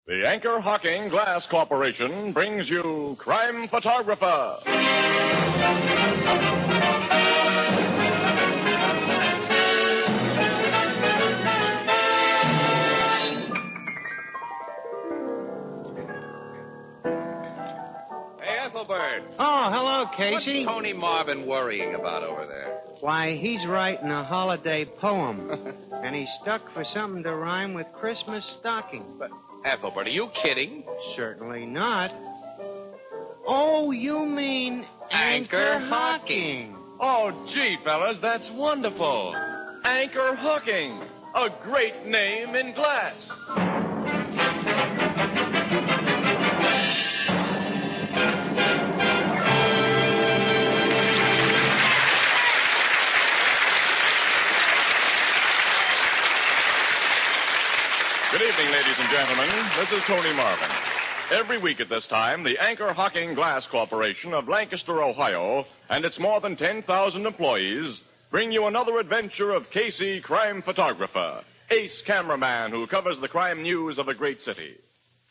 The Anchor Hocking Glass Corporation brings you Crime Photographer. Hey, Ethelbert. Oh, hello, Casey. What's Tony Marvin worrying about over there? Why, he's writing a holiday poem. And he's stuck for something to rhyme with Christmas stocking. But, Ethelbert, are you kidding? Certainly not. Oh, you mean Anchor Hocking. Oh, gee, fellas, that's wonderful. Anchor Hocking. A great name in glass. Good evening, ladies and gentlemen. This is Tony Marvin. Every week at this time, the Anchor Hocking Glass Corporation of Lancaster, Ohio, and its more than 10,000 employees bring you another adventure of Casey, crime photographer, ace cameraman who covers the crime news of a great city.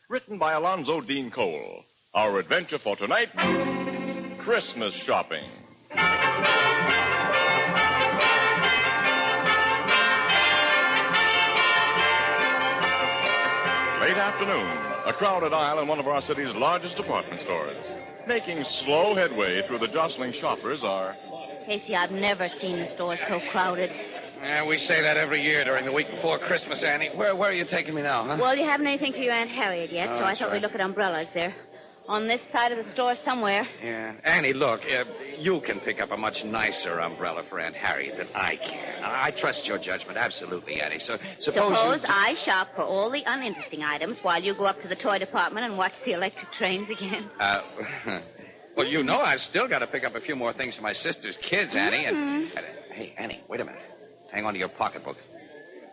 Written by Alonzo Dean Cole. Our adventure for tonight, Christmas shopping. Late afternoon, a crowded aisle in one of our city's largest department stores. Making slow headway through the jostling shoppers are... Casey, I've never seen the store so crowded. Yeah, we say that every year during the week before Christmas, Annie. Where are you taking me now, huh? Well, you haven't anything for your Aunt Harriet yet, so I thought we'd look at umbrellas. They're on this side of the store somewhere. Yeah. Annie, look, you can pick up a much nicer umbrella for Aunt Harriet than I can. I trust your judgment, absolutely, Annie. So suppose I shop for all the uninteresting items while you go up to the toy department and watch the electric trains again. Well, you know I've still got to pick up a few more things for my sister's kids, Annie. And hey, Annie, wait a minute. Hang on to your pocketbook.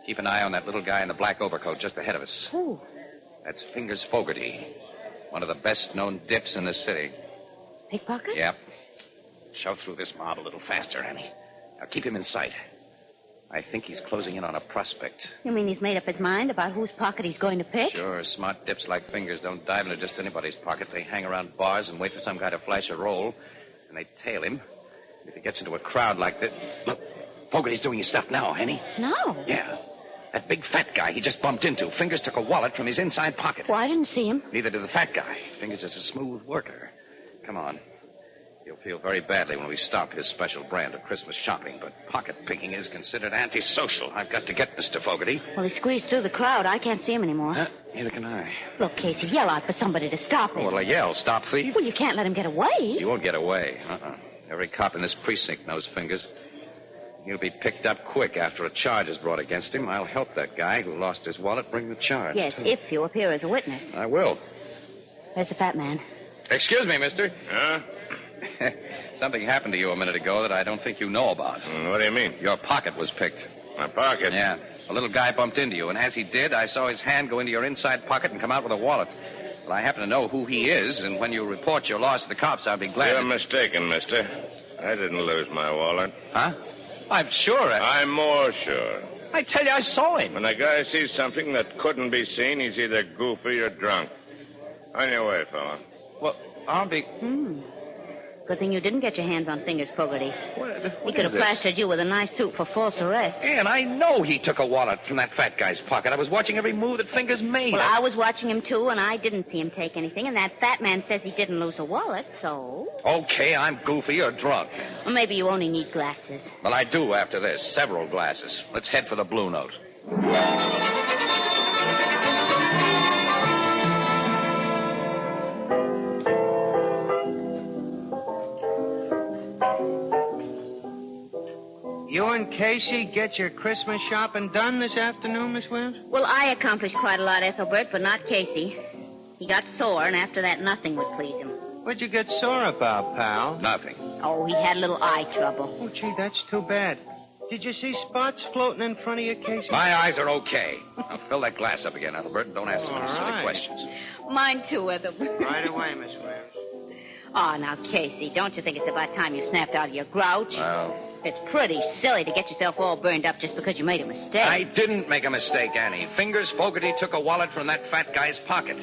Keep an eye on that little guy in the black overcoat just ahead of us. Who? That's Fingers Fogarty, one of the best-known dips in the city. Pickpocket? Yep. Shove through this mob a little faster, Annie. Now keep him in sight. I think he's closing in on a prospect. You mean he's made up his mind about whose pocket he's going to pick? Sure. Smart dips like Fingers don't dive into just anybody's pocket. They hang around bars and wait for some guy to flash a roll, and they tail him. If he gets into a crowd like this... Look, Fogarty's doing his stuff now, Annie. No. Yeah. That big fat guy he just bumped into. Fingers took a wallet from his inside pocket. Well, I didn't see him. Neither did the fat guy. Fingers is a smooth worker. Come on. He'll feel very badly when we stop his special brand of Christmas shopping, but pocket picking is considered antisocial. I've got to get Mr. Fogarty. Well, he squeezed through the crowd. I can't see him anymore. Neither can I. Look, Casey, yell out for somebody to stop him. What'll I yell? Stop thief? Well, you can't let him get away. He won't get away. Every cop in this precinct knows Fingers. He'll be picked up quick after a charge is brought against him. I'll help that guy who lost his wallet bring the charge. Yes, if you appear as a witness. I will. There's the fat man. Excuse me, mister. Huh? Something happened to you a minute ago that I don't think you know about. What do you mean? Your pocket was picked. My pocket? Yeah. A little guy bumped into you, and as he did, I saw his hand go into your inside pocket and come out with a wallet. Well, I happen to know who he is, and when you report your loss to the cops, I'll be glad. You're mistaken, mister. I didn't lose my wallet. Huh? I'm sure. I'm more sure. I tell you, I saw him. When a guy sees something that couldn't be seen, he's either goofy or drunk. On your way, fella. Well, I'll be... Good thing you didn't get your hands on Fingers Fogarty. What He could have plastered you with a nice suit for false arrest. And I know he took a wallet from that fat guy's pocket. I was watching every move that Fingers made. Well, I was watching him, too, and I didn't see him take anything. And that fat man says he didn't lose a wallet, so... Okay, I'm goofy or drunk. Well, maybe you only need glasses. Well, I do after this. Several glasses. Let's head for the Blue Note. You and Casey get your Christmas shopping done this afternoon, Miss Williams? Well, I accomplished quite a lot, Ethelbert, but not Casey. He got sore, and after that, nothing would please him. What'd you get sore about, pal? Nothing. Oh, he had a little eye trouble. Oh, gee, that's too bad. Did you see spots floating in front of you, Casey? My eyes are okay. Now, fill that glass up again, Ethelbert, and don't ask any silly questions. Mine, too, Ethelbert. Right away, Miss Williams. Oh, now, Casey, don't you think it's about time you snapped out of your grouch? Well, It's pretty silly to get yourself all burned up just because you made a mistake. I didn't make a mistake, Annie. Fingers Fogarty took a wallet from that fat guy's pocket.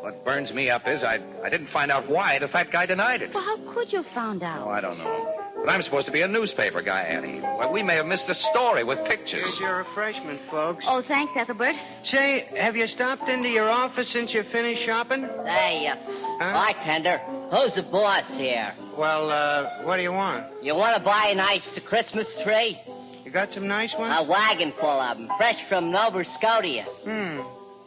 What burns me up is I didn't find out why the fat guy denied it. Well, how could you have found out? Oh, I don't know. But I'm supposed to be a newspaper guy, Annie. Well, we may have missed a story with pictures. Here's your refreshment, folks. Oh, thanks, Ethelbert. Say, have you stopped into your office since you finished shopping? Hey, bartender, who's the boss here? Well, what do you want? You want to buy a nice Christmas tree? You got some nice ones? A wagon full of them, fresh from Nova Scotia.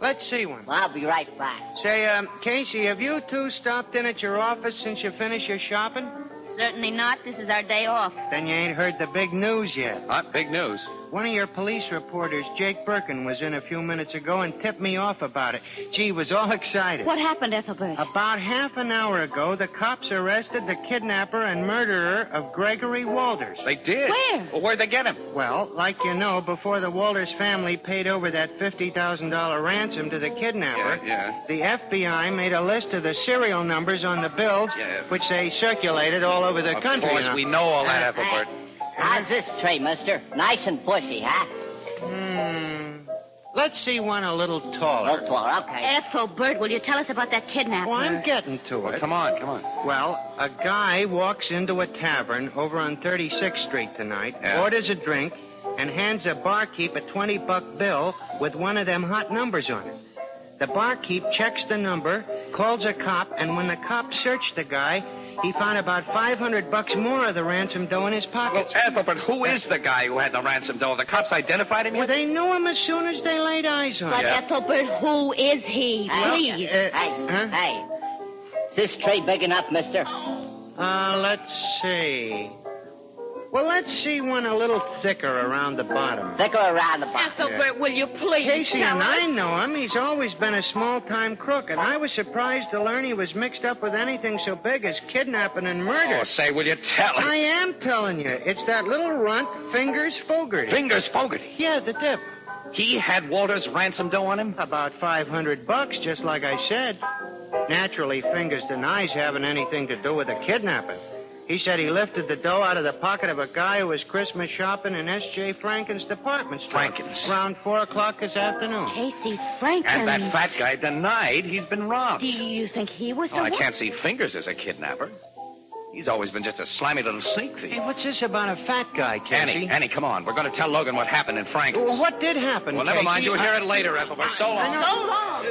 Let's see one. Well, I'll be right back. Say, Casey, have you two stopped in at your office since you finished your shopping? Certainly not. This is our day off. Then you ain't heard the big news yet. What? Big news. One of your police reporters, Jake Birkin, was in a few minutes ago and tipped me off about it. Gee, was all excited. What happened, Ethelbert? About half an hour ago, the cops arrested the kidnapper and murderer of Gregory Walters. They did? Where? Well, where'd they get him? Well, like you know, before the Walters family paid over that $50,000 ransom to the kidnapper, Yeah. the FBI made a list of the serial numbers on the bills, which they circulated all over the country. Of course, we know all that, Hey, Ethelbert. how's this tree, mister? Nice and bushy, huh? Let's see one a little No taller. taller, okay. Ethelbert, will you tell us about that kidnapper? Well, I'm getting to Well, it. come on. Well, a guy walks into a tavern over on 36th Street tonight, orders a drink, and hands a barkeep a $20 bill with one of them hot numbers on it. The barkeep checks the number, calls a cop, and when the cop searched the guy, he found about $500 more of the ransom dough in his Well, pockets. Ethelbert, who is the guy who had the ransom dough? The cops identified him Well, yet? they knew him as soon as they laid eyes on But him. Ethelbert, who is he? Please. Hey, is this tree big enough, mister? Let's see. Well, let's see one a little thicker around the bottom. Thicker around the bottom. Ethelbert, will you please Casey tell and us? I know him. He's always been a small-time crook, and I was surprised to learn he was mixed up with anything so big as kidnapping and murder. Oh, say, will you tell us? I am telling you. It's that little runt, Fingers Fogarty. Fingers Fogarty. Yeah, the dip. He had Walter's ransom dough on him? About $500, just like I said. Naturally, Fingers denies having anything to do with the kidnapping. He said he lifted the dough out of the pocket of a guy who was Christmas shopping in S.J. Franken's department store. Franken's? Around 4 o'clock this afternoon. Casey Franken. And that fat guy denied he's been robbed. Do you think he was the Oh, I one? can't see Fingers as a kidnapper. He's always been just a slimy little sneak thief. Hey, what's this about a fat guy, Casey? Annie, come on. We're going to tell Logan what happened in Franken's. Well, what did happen, Well, never Casey? mind. You'll hear it later, Ethelbert. So long. So long.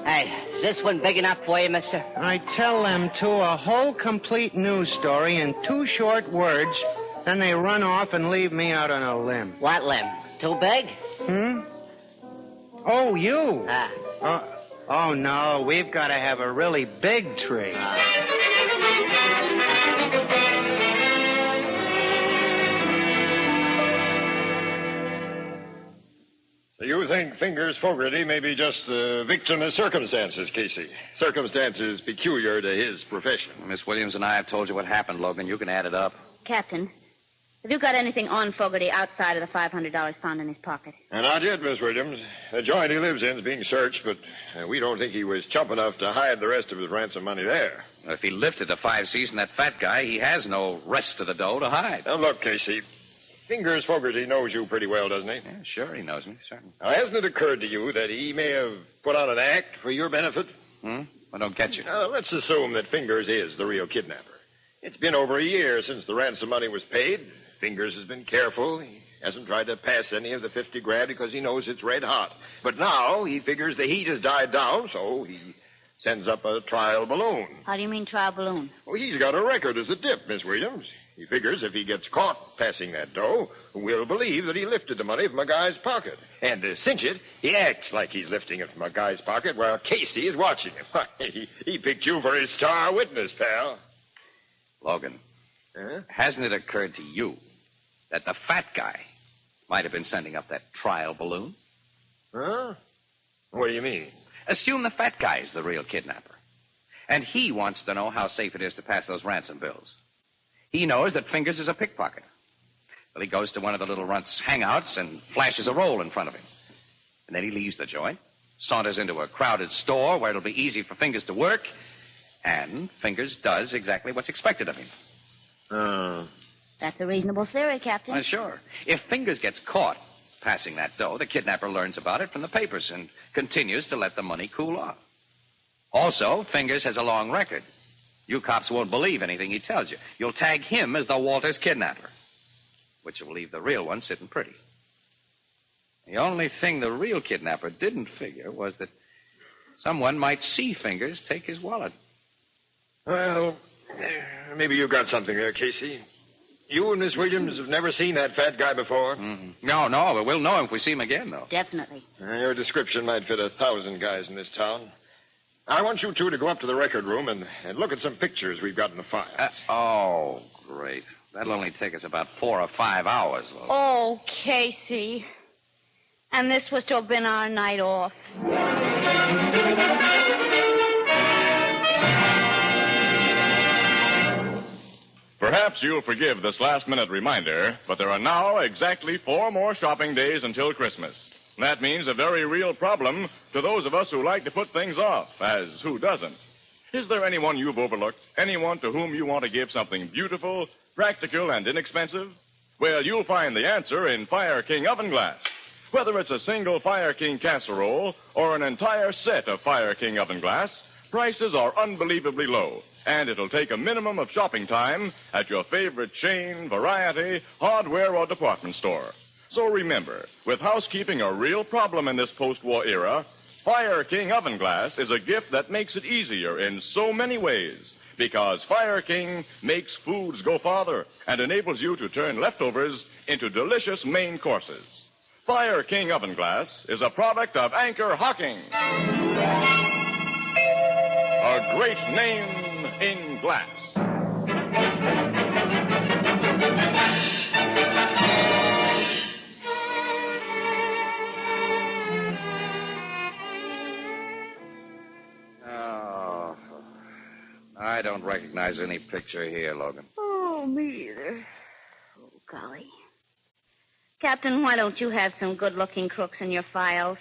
Hey, is this one big enough for you, mister? I tell them two a whole complete news story in 2 short words, then they run off and leave me out on a limb. What limb? Too big? Oh, you? Ah. Oh, no, we've got to have a really big tree. You think Fingers Fogarty may be just the victim of circumstances, Casey. Circumstances peculiar to his profession. Miss Williams and I have told you what happened, Logan. You can add it up. Captain, have you got anything on Fogarty outside of the $500 found in his pocket? And I did, Miss Williams. The joint he lives in is being searched, but we don't think he was chump enough to hide the rest of his ransom money there. If he lifted the 5 C's from that fat guy, he has no rest of the dough to hide. Now, look, Casey. Fingers Fogarty knows you pretty well, doesn't he? Yeah, sure, he knows me, certainly. Now, hasn't it occurred to you that he may have put on an act for your benefit? I don't get you. Now, let's assume that Fingers is the real kidnapper. It's been over a year since the ransom money was paid. Fingers has been careful. He hasn't tried to pass any of the 50 grand because he knows it's red hot. But now he figures the heat has died down, so he sends up a trial balloon. How do you mean trial balloon? Well, he's got a record as a dip, Miss Williams. He figures if he gets caught passing that dough, we'll believe that he lifted the money from a guy's pocket. And to cinch it, he acts like he's lifting it from a guy's pocket while Casey is watching him. He picked you for his star witness, pal. Logan, hasn't it occurred to you that the fat guy might have been sending up that trial balloon? Huh? What do you mean? Assume the fat guy's the real kidnapper. And he wants to know how safe it is to pass those ransom bills. He knows that Fingers is a pickpocket. Well, he goes to one of the little runt's hangouts and flashes a roll in front of him. And then he leaves the joint, saunters into a crowded store where it'll be easy for Fingers to work, and Fingers does exactly what's expected of him. That's a reasonable theory, Captain. Well, sure. If Fingers gets caught passing that dough, the kidnapper learns about it from the papers and continues to let the money cool off. Also, Fingers has a long record. You cops won't believe anything he tells you. You'll tag him as the Walters kidnapper, which will leave the real one sitting pretty. The only thing the real kidnapper didn't figure was that someone might see Fingers take his wallet. Well, maybe you got something there, Casey. You and Miss Williams have never seen that fat guy before? Mm-hmm. No, but we'll know him if we see him again, though. Definitely. Your description might fit 1,000 guys in this town. I want you two to go up to the record room and look at some pictures we've got in the files. Oh, great. That'll only take us about 4 or 5 hours, Logan. Oh, Casey. And this was to have been our night off. Perhaps you'll forgive this last-minute reminder, but there are now exactly 4 more shopping days until Christmas. That means a very real problem to those of us who like to put things off, as who doesn't? Is there anyone you've overlooked? Anyone to whom you want to give something beautiful, practical, and inexpensive? Well, you'll find the answer in Fire King oven glass. Whether it's a single Fire King casserole or an entire set of Fire King oven glass, prices are unbelievably low, and it'll take a minimum of shopping time at your favorite chain, variety, hardware, or department store. So remember, with housekeeping a real problem in this post-war era, Fire King oven glass is a gift that makes it easier in so many ways, because Fire King makes foods go farther and enables you to turn leftovers into delicious main courses. Fire King oven glass is a product of Anchor Hocking. A great name in glass. Oh, I don't recognize any picture here, Logan. Oh, me either. Oh, golly. Captain, why don't you have some good-looking crooks in your files?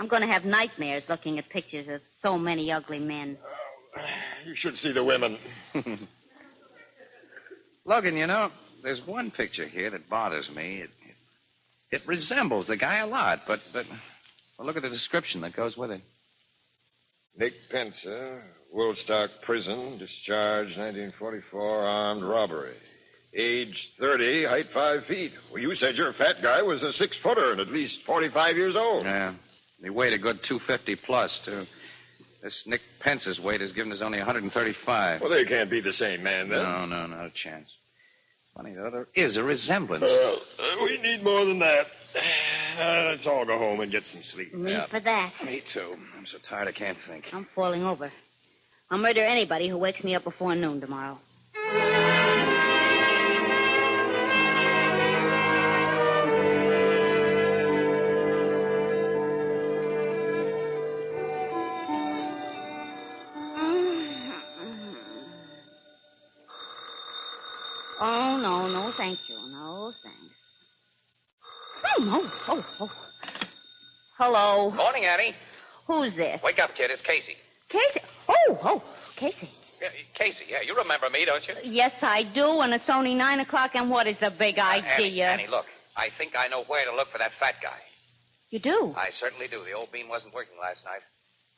I'm going to have nightmares looking at pictures of so many ugly men. You should see the women. Logan, you know, there's one picture here that bothers me. It resembles the guy a lot, but well, look at the description that goes with it. Nick Pencer, Woolstock Prison, discharged 1944, armed robbery. Age 30, height 5 feet. Well, you said your fat guy was a 6-footer and at least 45 years old. Yeah. He weighed a good 250 plus, too. This Nick Pence's weight has given us only 135. Well, they can't be the same man, then. No, not a chance. Funny, though, there is a resemblance. We need more than that. Let's all go home and get some sleep. Me for that. Me, too. I'm so tired I can't think. I'm falling over. I'll murder anybody who wakes me up before noon tomorrow. Oh, no, thank you. No, thanks. Oh. Hello. Morning, Annie. Who's this? Wake up, kid. It's Casey. Casey. Oh, Casey. Yeah, Casey, you remember me, don't you? Yes, I do, and it's only 9 o'clock, and what is the big idea? Annie, look. I think I know where to look for that fat guy. You do? I certainly do. The old bean wasn't working last night.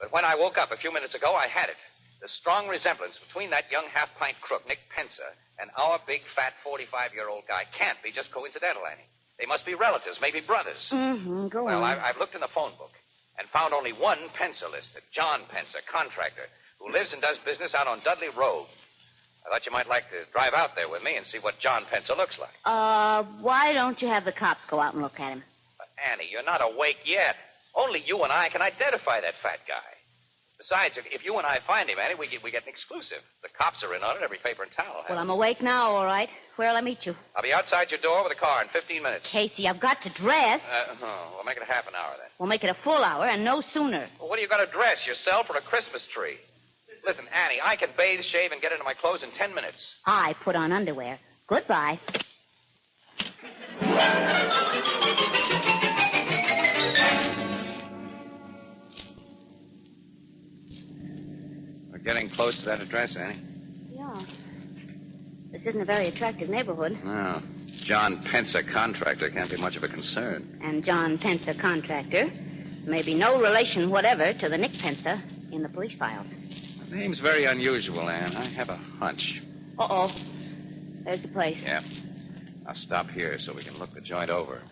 But when I woke up a few minutes ago, I had it. The strong resemblance between that young half-pint crook, Nick Pencer, and our big, fat, 45-year-old guy can't be just coincidental, Annie. They must be relatives, maybe brothers. Mm-hmm. Go on. Well, I've looked in the phone book and found only one Pencer listed, John Pencer, contractor, who lives and does business out on Dudley Road. I thought you might like to drive out there with me and see what John Pencer looks like. Why don't you have the cops go out and look at him? But, Annie, you're not awake yet. Only you and I can identify that fat guy. Besides, if you and I find him, Annie, we get an exclusive. The cops are in on it. Every paper in town will have Well, I'm awake now, all right. Where'll I meet you? I'll be outside your door with a car in 15 minutes. Casey, I've got to dress. We'll make it a half an hour, then. We'll make it a full hour, and no sooner. Well, what are you going to dress, yourself or a Christmas tree? Listen, Annie, I can bathe, shave, and get into my clothes in 10 minutes. I put on underwear. Goodbye. We're getting close to that address, Annie. Yeah. This isn't a very attractive neighborhood. No. John Pence, a contractor, can't be much of a concern. And John Pence, a contractor, may be no relation whatever to the Nick Pence in the police files. The name's very unusual, Ann. I have a hunch. Uh-oh. There's the place. Yeah. I'll stop here so we can look the joint over.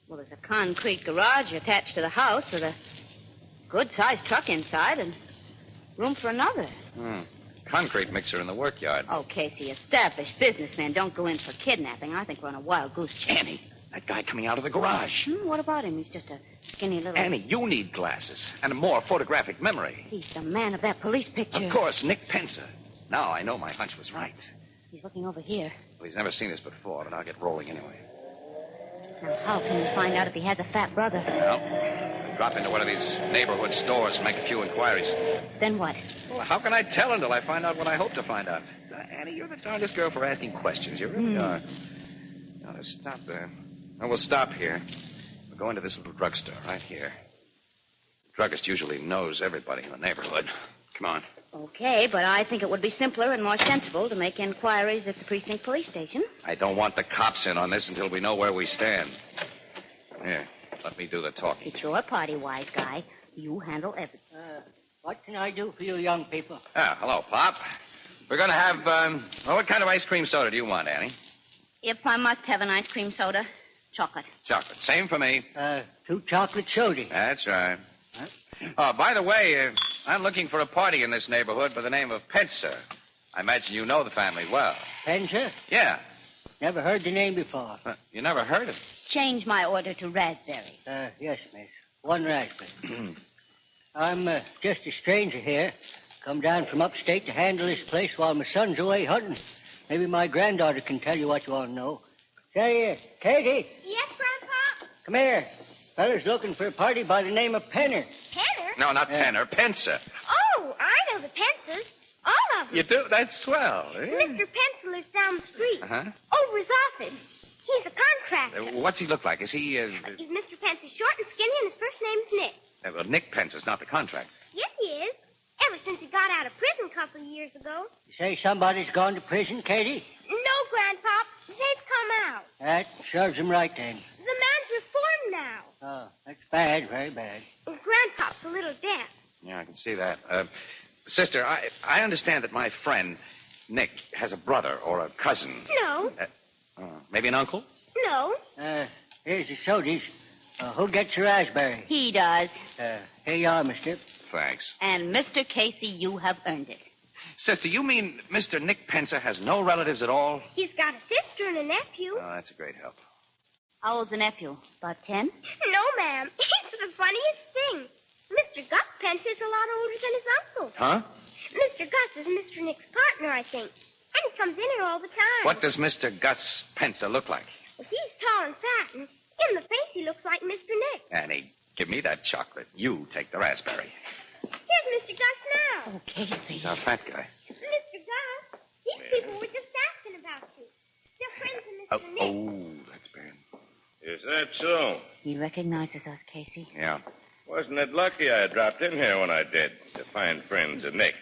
Well, there's a concrete garage attached to the house with a good-sized truck inside and room for another. Concrete mixer in the workyard. Oh, Casey, established businessmen don't go in for kidnapping. I think we're on a wild goose chase. Annie, that guy coming out of the garage. What about him? He's just a skinny little... Annie, you need glasses and a more photographic memory. He's the man of that police picture. Of course, Nick Pence. Now I know my hunch was right. He's looking over here. Well, he's never seen us before, but I'll get rolling anyway. Now, how can we find out if he has a fat brother? Well, drop into one of these neighborhood stores and make a few inquiries. Then what? Well, how can I tell until I find out what I hope to find out? Annie, you're the darndest girl for asking questions. You really are. Now, let's stop there. Well, we'll stop here. We'll go into this little drugstore right here. The druggist usually knows everybody in the neighborhood. Come on. Okay, but I think it would be simpler and more sensible to make inquiries at the precinct police station. I don't want the cops in on this until we know where we stand. Here, let me do the talking. It's your party, wise guy. You handle everything. What can I do for you young people? Hello, Pop. We're going to have, what kind of ice cream soda do you want, Annie? If I must have an ice cream soda, chocolate. Chocolate. Same for me. 2 chocolate sodas. That's right. Oh, by the way, I'm looking for a party in this neighborhood by the name of Pencer. I imagine you know the family well. Pencer? Yeah. Never heard the name before. You never heard it? Change my order to raspberry. Yes, miss. 1 raspberry. I'm just a stranger here. Come down from upstate to handle this place while my son's away hunting. Maybe my granddaughter can tell you what you want to know. Say, Katie. Yes, Grandpa? Come here. Fella's looking for a party by the name of Penner. Penner? No, not Penner. Pencer. Oh, I know the Pencers. All of them. You do? That's swell. Eh? Mr. Pencil lives down the street. Uh-huh. Over his office. He's a contractor. What's he look like? Is he, He's Mr. Pence is short and skinny, and his first name's Nick. well, Nick Pence is not the contractor. Yes, he is. Ever since he got out of prison a couple of years ago. You say somebody's gone to prison, Katie? No, Grandpa. They've come out. That serves him right, then. The man's reformed now. Oh, that's bad, very bad. Grandpa's a little deaf. Yeah, I can see that. Sister, I understand that my friend, Nick, has a brother or a cousin. No. Maybe an uncle? No. Here's the sodas. Who gets your raspberry? He does. Here you are, mister. Thanks. And, Mr. Casey, you have earned it. Sister, you mean Mr. Nick Pencer has no relatives at all? He's got a sister and a nephew. Oh, that's a great help. How old's the nephew? About 10? No, ma'am. It's the funniest thing. Mr. Gus Pence is a lot older than his uncle. Huh? Mr. Gus is Mr. Nick's partner, I think. And he comes in here all the time. What does Mr. Gus Pencer look like? Well, he's tall and fat, and in the face he looks like Mr. Nick. Annie, give me that chocolate. You take the raspberry. Here's Mr. Gus now. Oh, Casey. He's our fat guy. Mr. Gus, these people were just asking about you. They're friends of Mr. Nick. Oh, that's bad. Is that so? He recognizes us, Casey. Yeah. Wasn't it lucky I dropped in here when I did to find friends of Nick's?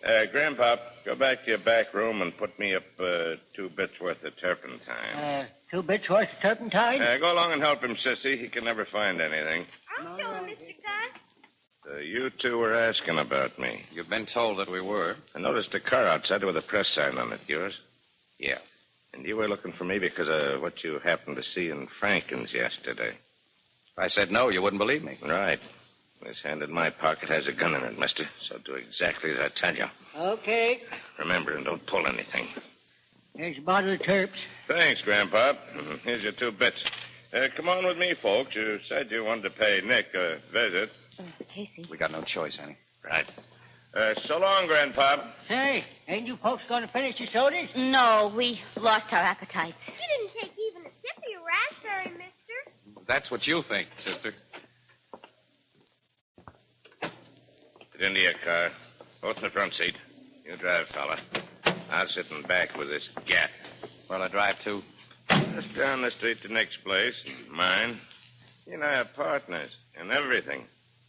Grandpop, go back to your back room and put me up 2 bits worth of turpentine. 2 bits worth of turpentine? Go along and help him, Sissy. He can never find anything. I'll show him, Mr. Gus. You two were asking about me. You've been told that we were. I noticed a car outside with a press sign on it. Yours? Yeah. And you were looking for me because of what you happened to see in Franken's yesterday. If I said no, you wouldn't believe me. Right. This hand in my pocket has a gun in it, mister. So do exactly as I tell you. Okay. Remember, and don't pull anything. Here's a bottle of terps. Thanks, Grandpa. Here's your 2 bits. Come on with me, folks. You said you wanted to pay Nick a visit. Casey. We got no choice, Annie. Right. So long, Grandpa. Say, ain't you folks going to finish your sodas? No, we lost our appetites. You didn't take even a sip of your raspberry, mister. That's what you think, sister. Get into your car. Both in the front seat. You drive, fella. I'll sit in back with this gat. Where'll I drive to? Just down the street to Nick's place. Mine. He and I are partners in everything.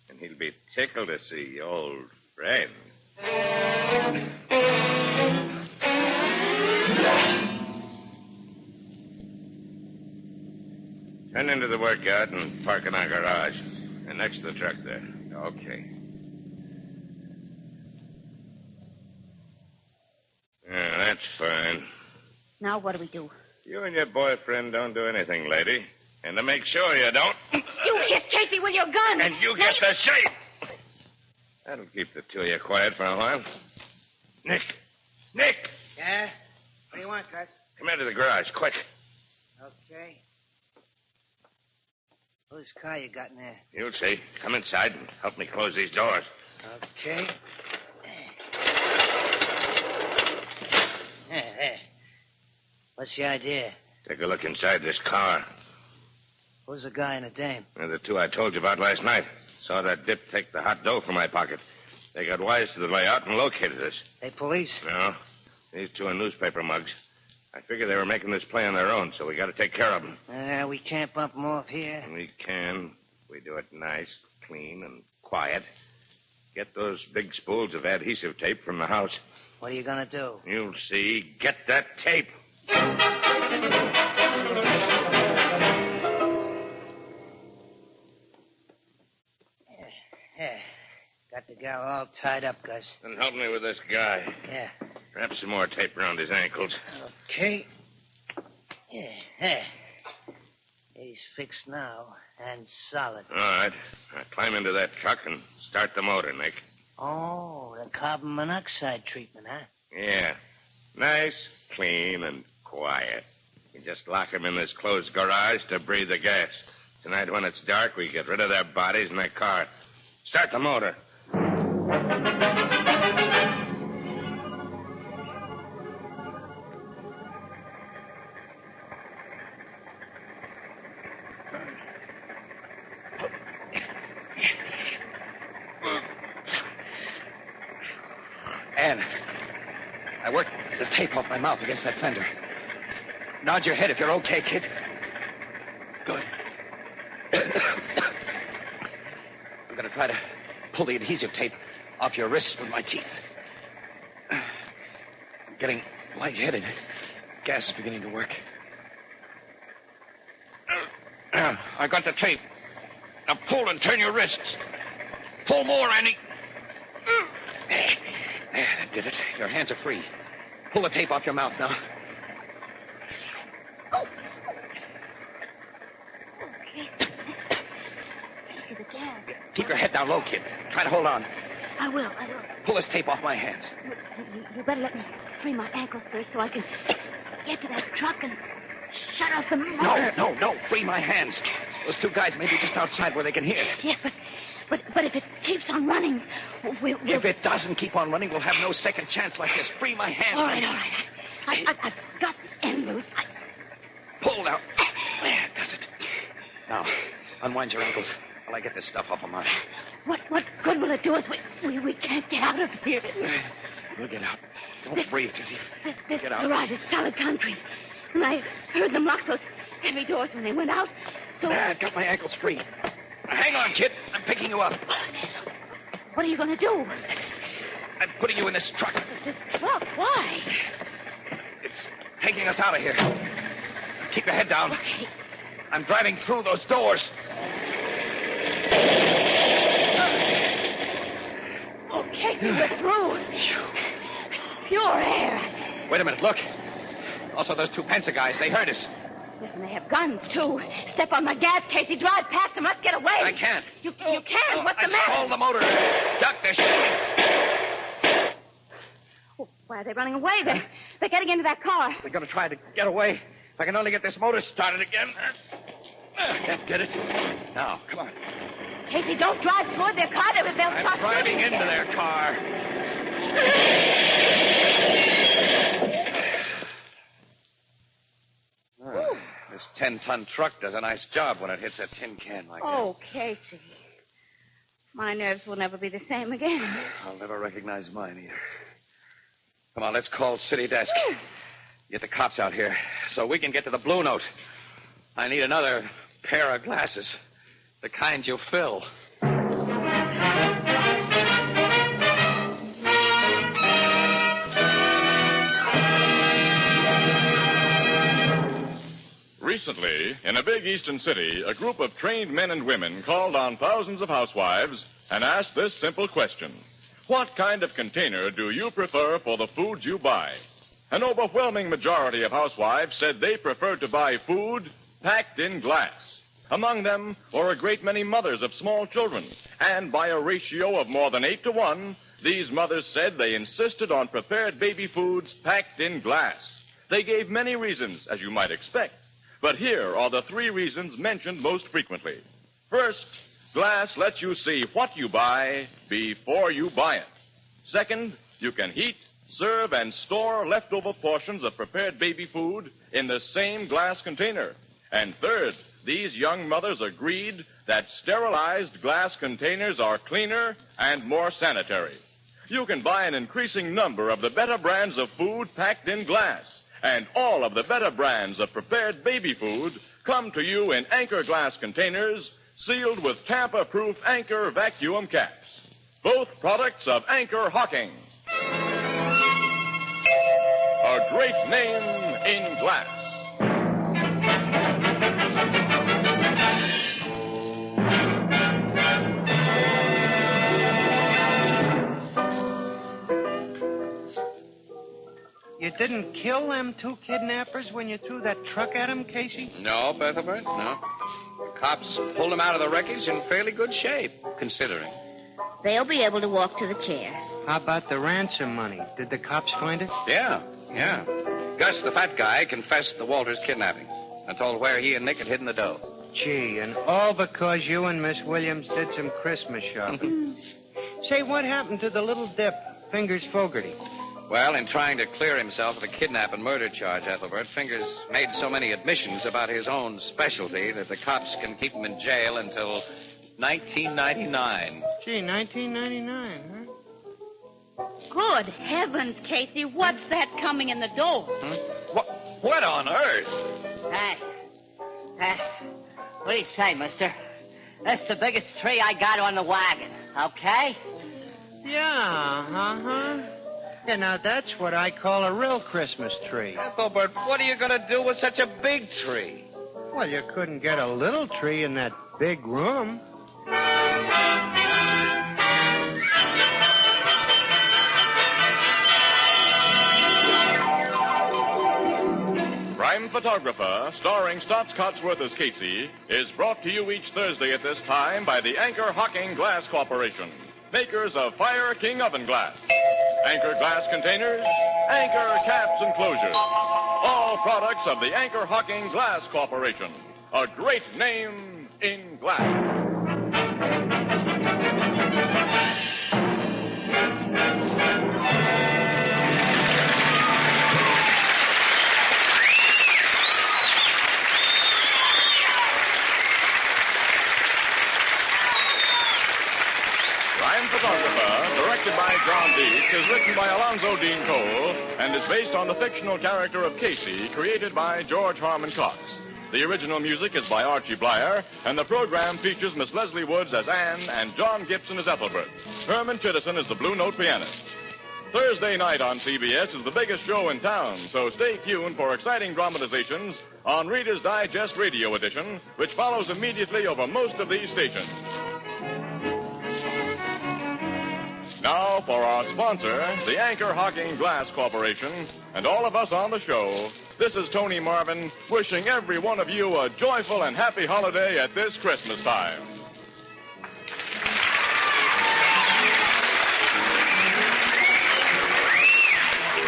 And he'll be tickled to see old friend. Turn into the workout and park in our garage. And next to the truck there. Okay. Yeah, that's fine. Now what do we do? You and your boyfriend don't do anything, lady. And to make sure you don't... You hit Casey with your gun. And you get the shape. That'll keep the two of you quiet for a while. Nick! Yeah? What do you want, Gus? Come into the garage, quick. Okay. Whose car you got in there? You'll see. Come inside and help me close these doors. Okay. There. What's the idea? Take a look inside this car. Who's the guy and the dame? They're the two I told you about last night. Saw that dip take the hot dough from my pocket. They got wise to the layout and located us. They police? No. These two are newspaper mugs. I figure they were making this play on their own, so we got to take care of them. We can't bump them off here. We can. We do it nice, clean, and quiet. Get those big spools of adhesive tape from the house. What are you going to do? You'll see. Get that tape. Yeah. Got the gal all tied up, Gus. Then help me with this guy. Yeah. Wrap some more tape around his ankles. Okay. Yeah. He's fixed now and solid. All right. Now climb into that truck and start the motor, Nick. Oh, the carbon monoxide treatment, huh? Yeah. Nice, clean, and quiet. You just lock them in this closed garage to breathe the gas. Tonight, when it's dark, we get rid of their bodies in their car. Start the motor. Ann, I worked the tape off my mouth against that fender. Nod your head if you're okay, kid. Good. I'm going to try to pull the adhesive tape off your wrists with my teeth. I'm getting lightheaded. Gas is beginning to work. I got the tape. Now pull and turn your wrists. Pull more, Annie. There, that did it. Your hands are free. Pull the tape off your mouth now. The gas. Keep your head down low, kid. Try to hold on. I will. Pull this tape off my hands. You better let me free my ankles first so I can get to that truck and shut off the motor. No. Free my hands. Those two guys may be just outside where they can hear. Yes, but if it keeps on running, we'll... If it doesn't keep on running, we'll have no second chance like this. Free my hands. All right. I've got the end loose. Pull now. There, does it. Now, unwind your ankles while I get this stuff off of mine. What good will it do us? We can't get out of here. We'll get out. Don't breathe, Titty. This Get out. garage is solid concrete. And I heard them lock those heavy doors when they went out. So... I've got my ankles free. Hang on, kid. I'm picking you up. What are you going to do? I'm putting you in this truck. This truck? Why? It's taking us out of here. Keep your head down. Okay. I'm driving through those doors. Okay, we're through. Pure air. Wait a minute, look. Also, those two Pensa guys, they heard us. Listen, they have guns, too. Step on the gas, Casey. Drive past them. Let's get away. I can't. You can't. What's the matter? Stall the motor. Duck, they're shooting. Oh, why are they running away? They're getting into that car. We're going to try to get away. If I can only get this motor started again. Can't get it. Now, come on. Casey, don't drive toward their car. They'll I'm stop driving into their car. This 10-ton truck does a nice job when it hits a tin can like that. Oh, Casey. My nerves will never be the same again. I'll never recognize mine either. Come on, let's call City Desk. Get the cops out here so we can get to the Blue Note. I need another pair of glasses. The kind you fill. Recently, in a big eastern city, a group of trained men and women called on thousands of housewives and asked this simple question. What kind of container do you prefer for the food you buy? An overwhelming majority of housewives said they preferred to buy food packed in glass. Among them were a great many mothers of small children, and by a ratio of more than 8-to-1, these mothers said they insisted on prepared baby foods packed in glass. They gave many reasons, as you might expect, but here are the 3 reasons mentioned most frequently. First, glass lets you see what you buy before you buy it. Second, you can heat, serve, and store leftover portions of prepared baby food in the same glass container. And third, these young mothers agreed that sterilized glass containers are cleaner and more sanitary. You can buy an increasing number of the better brands of food packed in glass, and all of the better brands of prepared baby food come to you in Anchor glass containers sealed with tamper-proof Anchor vacuum caps. Both products of Anchor Hocking. A great name in glass. You didn't kill them 2 kidnappers when you threw that truck at them, Casey? No, Ethelbert, no. The cops pulled them out of the wreckage in fairly good shape, considering. They'll be able to walk to the chair. How about the ransom money? Did the cops find it? Yeah. Gus, the fat guy, confessed the Walters kidnapping and told where he and Nick had hidden the dough. Gee, and all because you and Miss Williams did some Christmas shopping. Say, what happened to the little dip, Fingers Fogarty? Well, in trying to clear himself of the kidnap and murder charge, Ethelbert, Fingers made so many admissions about his own specialty that the cops can keep him in jail until 1999. Gee, 1999, huh? Good heavens, Casey, what's that coming in the door? What on earth? What do you say, mister? That's the biggest tree I got on the wagon, okay? Yeah, uh-huh. Yeah, now that's what I call a real Christmas tree. Ethelbert, what are you going to do with such a big tree? Well, you couldn't get a little tree in that big room. Crime Photographer, starring Stotts Cotsworth as Casey, is brought to you each Thursday at this time by the Anchor Hocking Glass Corporation, makers of Fire King Oven Glass. Anchor glass containers, Anchor caps and closures. All products of the Anchor Hocking Glass Corporation. A great name in glass. Crime Photographer, directed by John Gibson, is written by Alonzo Dean Cole and is based on the fictional character of Casey, created by George Harmon Coxe. The original music is by Archie Bleyer, and the program features Miss Leslie Woods as Anne and John Gibson as Ethelbert. Herman Chittison is the Blue Note pianist. Thursday night on CBS is the biggest show in town, so stay tuned for exciting dramatizations on Reader's Digest Radio Edition, which follows immediately over most of these stations. Now, for our sponsor, the Anchor Hocking Glass Corporation, and all of us on the show, this is Tony Marvin wishing every one of you a joyful and happy holiday at this Christmas time.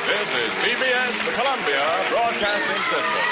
This is CBS, the Columbia Broadcasting System.